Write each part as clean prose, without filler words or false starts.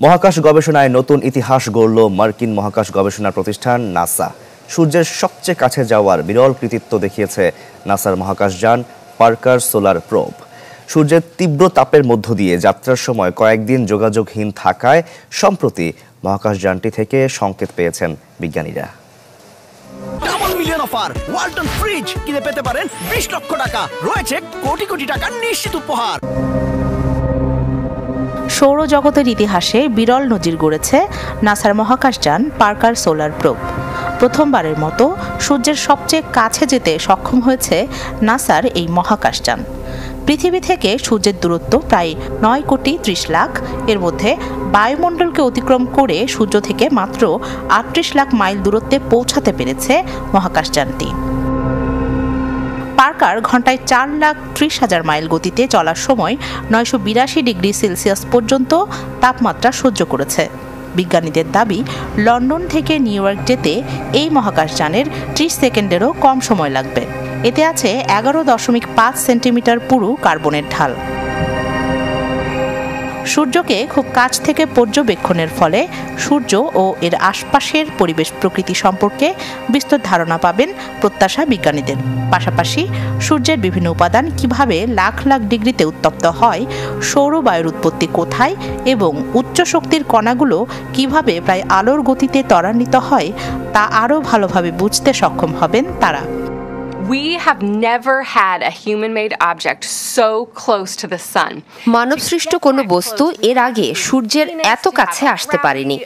মহাকাশ গবেষণায় নতুন ইতিহাস গড়ল মার্কিন মহাকাশ গবেষণা প্রতিষ্ঠান নাসা। সূর্যের সবচেয়ে কাছে যাওয়ার বিরল কৃতিত্ব দেখিয়েছে নাসার মহাকাশযান পার্কার সোলার প্রোব। সূর্যের তীব্র তাপের মধ্য দিয়ে যাত্রার সময় কয়েকদিন যোগাযোগহীন থাকায় সম্প্রতি মহাকাশযানটি থেকে সংকেত পেয়েছেন বিজ্ঞানীরা। Double million offer Walton fridge কিনে পেতে পারেন 20 লক্ষ টাকা, রয়েছে কোটি কোটি টাকার নিশ্চিত উপহার। সৌরজগতের ইতিহাসে বিরল নজির গড়েছে নাসার মহাকাশযান পার্কার সোলার প্রোব। প্রথমবারের মতো সূর্যের সবচেয়ে কাছে যেতে সক্ষম হয়েছে নাসার এই মহাকাশযান। পৃথিবী থেকে সূর্যের দূরত্ব প্রায় 9,30,00,000। এর মধ্যে বায়ুমণ্ডলকে অতিক্রম করে সূর্য থেকে মাত্র 38 লাখ মাইল দূরত্বে পৌঁছাতে পেরেছে মহাকাশযানটি। পার্কার ঘন্টায় 4,30,000 মাইল গতিতে চলার সময় 982 ডিগ্রি সেলসিয়াস পর্যন্ত তাপমাত্রা সহ্য করেছে। বিজ্ঞানীদের দাবি, লন্ডন থেকে নিউ ইয়র্ক যেতে এই মহাকাশযানের 30 সেকেন্ডেরও কম সময় লাগবে। এতে আছে 11.5 সেন্টিমিটার পুরু কার্বনের ঢাল। সূর্যকে খুব কাছ থেকে পর্যবেক্ষণের ফলে সূর্য ও এর আশপাশের পরিবেশ প্রকৃতি সম্পর্কে বিস্তর ধারণা পাবেন প্রত্যাশা বিজ্ঞানীদের। পাশাপাশি সূর্যের বিভিন্ন উপাদান কিভাবে লাখ লাখ ডিগ্রিতে উত্তপ্ত হয়, সৌর বায়ুর উৎপত্তি কোথায় এবং উচ্চ শক্তির কণাগুলো কিভাবে প্রায় আলোর গতিতে ত্বরান্বিত হয় তা আরও ভালোভাবে বুঝতে সক্ষম হবেন তারা। We have never had a human-made object so close to the sun. মানবসৃষ্ট কোনো বস্তু এর আগে সূর্যের এত কাছে আসতে পারেনি।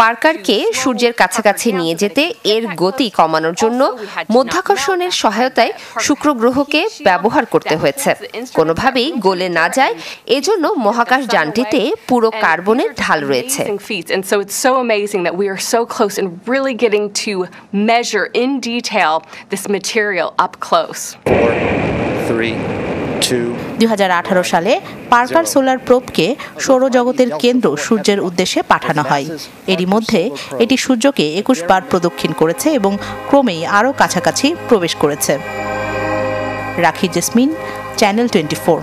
পার্কারকে সূর্যের কাছাকাছি নিয়ে যেতে এর গতি কমানোর জন্য মাধ্যাকর্ষণের সহায়তায় শুক্র গ্রহকে ব্যবহার করতে হয়েছে। কোনোভাবেই গলে না যায়, এজন্য মহাকাশ যানটিতে পুরো কার্বনের ঢাল রয়েছে। And so it's so amazing that we are so close and really getting to measure in detail this material up close. 4, 3, 2. 2018 সালে পার্কার সোলার প্রোবকে সৌরজগতের কেন্দ্র সূর্যের উদ্দেশ্যে পাঠানো হয়। এরই মধ্যে এটি সূর্যকে 21 বার প্রদক্ষিণ করেছে এবং ক্রমেই আরও কাছাকাছি প্রবেশ করেছে। রাখি জেসমিন, চ্যানেল 24।